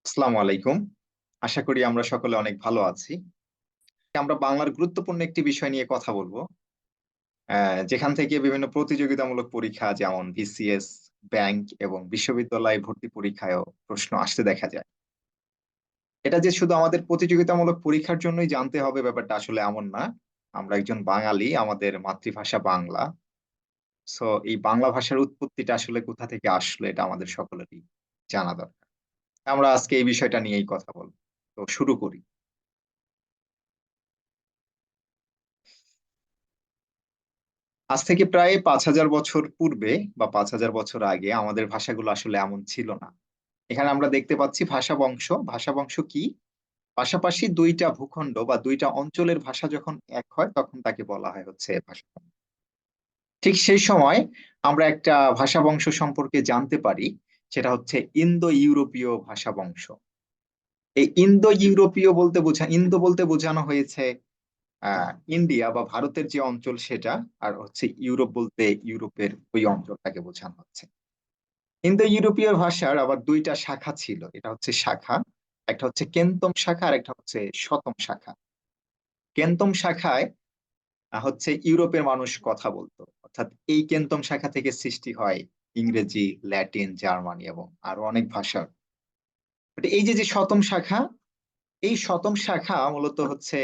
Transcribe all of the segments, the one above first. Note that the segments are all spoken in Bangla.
আসসালামু আলাইকুম। আশা করি আমরা সকলে অনেক ভালো আছি। আমরা বাংলার গুরুত্বপূর্ণ একটি বিষয় নিয়ে কথা বলবো। যেখান থেকে বিভিন্ন প্রতিযোগিতামূলক পরীক্ষা যেমন বিসিএস, ব্যাংক এবং বিশ্ববিদ্যালয় ভর্তি পরীক্ষায়ও প্রশ্ন আসতে দেখা যায়। এটা যে শুধু আমাদের প্রতিযোগিতামূলক পরীক্ষার জন্যই জানতে হবে ব্যাপারটা আসলে এমন না। আমরা একজন বাঙালি, আমাদের মাতৃভাষা বাংলা। সো এই বাংলা ভাষার উৎপত্তিটা আসলে কোথা থেকে আসলো এটা আমাদের সকলেরই জানা দরকার। আমরা আজকে এই বিষয়টা নিয়েই কথা বলব। তো শুরু করি। আজ থেকে প্রায় ৫,০০০ বছর পূর্বে বা ৫,০০০ বছর আগে আমাদের ভাষাগুলো আসলে এমন ছিল না। এখানে আমরা দেখতে পাচ্ছি ভাষা বংশ। ভাষা বংশ কি? পাশাপাশি ২ টা ভূখণ্ড বা ২ টা অঞ্চলের ভাষা যখন এক হয় তখন তাকে বলা হয় হচ্ছে ভাষা বংশ। ঠিক সেই সময় আমরা একটা ভাষা বংশ সম্পর্কে জানতে পারি। সেটা হচ্ছে ইন্দো ইউরোপীয় ভাষা বংশ। এই ইন্দো বলতে বোঝানো হয়েছে আ ইন্ডিয়া বা ভারতের যে অঞ্চল সেটা। আর হচ্ছে ইউরোপ বলতে ইউরোপের ওই অঞ্চলটাকে বোঝানো হচ্ছে। ইন্দো ইউরোপীয় ভাষার আবার ২ টা শাখা ছিল। এটা হচ্ছে শাখা। একটা হচ্ছে কেন্তম শাখা আর একটা হচ্ছে শতম শাখা। কেন্তম শাখায় হচ্ছে ইউরোপের মানুষ কথা বলতো। অর্থাৎ এই কেন্তম শাখা থেকে সৃষ্টি হয় ইংরেজি, ল্যাটিন, জার্মানি এবং আরো অনেক ভাষার। বাট এই যে শতম শাখা, এই শতম শাখা মূলত হচ্ছে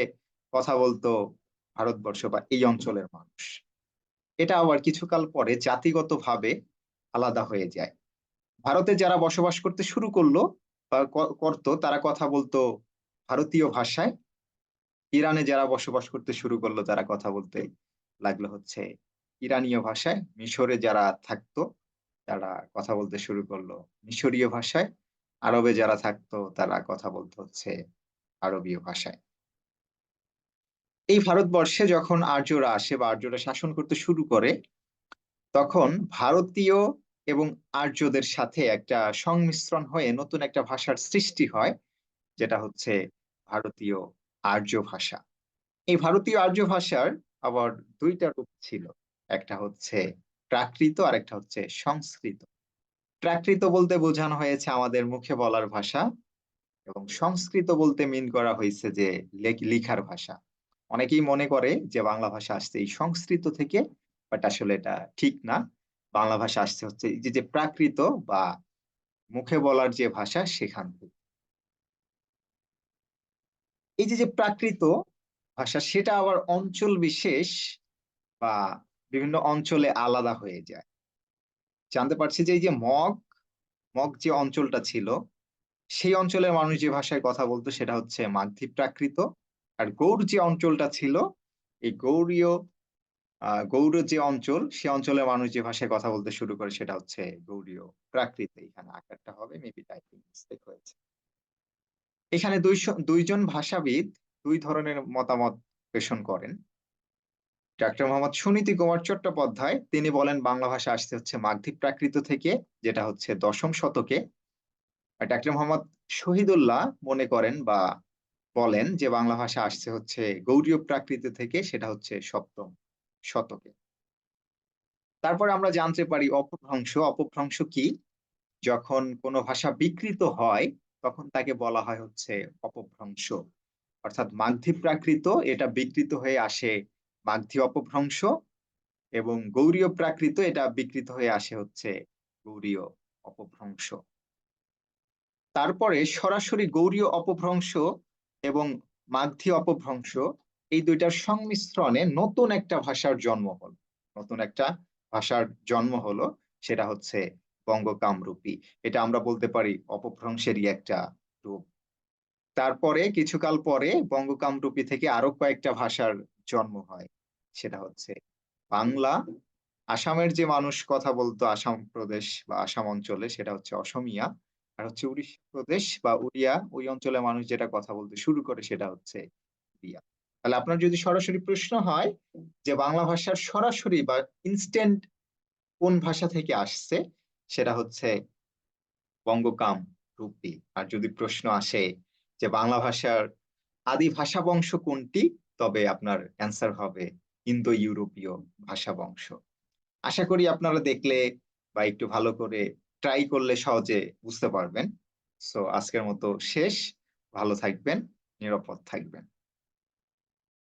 কথা বলতো ভারতবর্ষ বা এই অঞ্চলের মানুষ। এটা আবার কিছুকাল পরে জাতিগতভাবে আলাদা হয়ে যায়। ভারতে যারা বসবাস করতে শুরু করলো বা করতো তারা কথা বলতো ভারতীয় ভাষায়। ইরানে যারা বসবাস করতে শুরু করলো তারা কথা বলতে লাগলো হচ্ছে ইরানীয় ভাষায়। মিশরে যারা থাকতো তারা কথা বলতে শুরু করলো মিশরীয় ভাষায়। আরবে যারা থাকতো তারা কথা বলতো হচ্ছে আরবীয় ভাষায়। এই ভারতবর্ষে যখন আর্যরা আসে বা আর্যরা শাসন করতে শুরু করে তখন ভারতীয় এবং আর্যদের সাথে একটা সংমিশ্রণ হয়ে নতুন একটা ভাষার সৃষ্টি হয়, যেটা হচ্ছে ভারতীয় আর্য ভাষা। এই ভারতীয় আর্য ভাষার আবার ২ টা রূপ ছিল। একটা হচ্ছে প্রাকৃত আর একটা হচ্ছে সংস্কৃত। প্রাকৃত বলতে বোঝানো হয়েছে আমাদের মুখে বলার ভাষা এবং সংস্কৃত বলতে মিন করা হয়েছে যে লিখার ভাষা। অনেকেই মনে করে যে বাংলা ভাষা আসছে এই সংস্কৃত থেকে, বাট আসলে এটা ঠিক না। বাংলা ভাষা আসছে হচ্ছে এই যে প্রাকৃত বা মুখে বলার যে ভাষা সেখান থেকে। এই যে প্রাকৃত ভাষা সেটা আবার অঞ্চল বিশেষ বা বিভিন্ন অঞ্চলে আলাদা হয়ে যায়। জানতে পারছি যে এই যে মগ যে অঞ্চলটা ছিল সেই অঞ্চলের মানুষ যে ভাষায় কথা বলতো সেটা হচ্ছে মাগধী প্রাকৃত। আর গৌড় যে অঞ্চলটা ছিল এই গৌড় যে অঞ্চল সে অঞ্চলের মানুষ যে ভাষায় কথা বলতে শুরু করে সেটা হচ্ছে গৌড়ীয় প্রাকৃত। এখানে আকারটা হবে মেবি টাইপিং মিস্টেক হয়েছে। এখানে ২ জন ভাষাবিদ ২ ধরনের মতামত পেশন করেন। ডক্টর মোহাম্মদ সুনীতি কুমার চট্টোপাধ্যায় তিনি বলেন বাংলা ভাষা আসছে হচ্ছে মাগধী প্রাকৃত থেকে, যেটা হচ্ছে ১০ম শতকে। আর ডক্টর মোহাম্মদ শহীদুল্লাহ মনে করেন বা বলেন যে বাংলা ভাষা আসছে হচ্ছে গৌড়ীয় প্রাকৃত থেকে, সেটা হচ্ছে ৭ম শতকে। তারপরে আমরা জানতে পারি অপভ্রংশ। অপভ্রংশ কি? যখন কোনো ভাষা বিকৃত হয় তখন তাকে বলা হয় হচ্ছে অপভ্রংশ। অর্থাৎ মাগধী প্রাকৃত এটা বিকৃত হয়ে আসে মাগধী অপভ্রংশ এবং গৌড়ীয় প্রাকৃত এটা বিকৃত হয়ে আসে হচ্ছে গৌড়ীয় অপভ্রংশ। তারপরে সরাসরি গৌড়ীয় অপভ্রংশ এবং মাগধী অপভ্রংশ এই ২ টার সংমিশ্রণে নতুন একটা ভাষার জন্ম হলো। নতুন একটা ভাষার জন্ম হলো, সেটা হচ্ছে বঙ্গ কামরূপী। এটা আমরা বলতে পারি অপভ্রংশেরই একটা রূপ। তারপরে কিছুকাল পরে বঙ্গ কামরূপী থেকে আরো কয়েকটা ভাষার জন্ম হয়। সেটা হচ্ছে বাংলা। আসামের যে মানুষ কথা বলতো আসাম প্রদেশ বা আসাম অঞ্চলে সেটা হচ্ছে অসমিয়া। আর হচ্ছে উড়িষ্যা প্রদেশ বা উড়িয়া ওই অঞ্চলের মানুষ যেটা কথা বলতে শুরু করে সেটা হচ্ছে উড়িয়া। তাহলে আপনার যদি সরাসরি প্রশ্ন হয় যে বাংলা ভাষার সরাসরি বা ইনস্ট্যান্ট কোন ভাষা থেকে আসছে, সেটা হচ্ছে বঙ্গকাম রূপী। আর যদি প্রশ্ন আসে যে বাংলা ভাষার আদি ভাষা বংশ কোনটি, তবে আপনার অ্যান্সার হবে ইন্দো ইউরোপীয় ভাষা বংশ। আশা করি আপনারা দেখলে বা একটু ভালো করে ট্রাই করলে সহজে বুঝতে পারবেন। সো আজকের মতো শেষ। ভালো থাকবেন, নিরাপদ থাকবেন।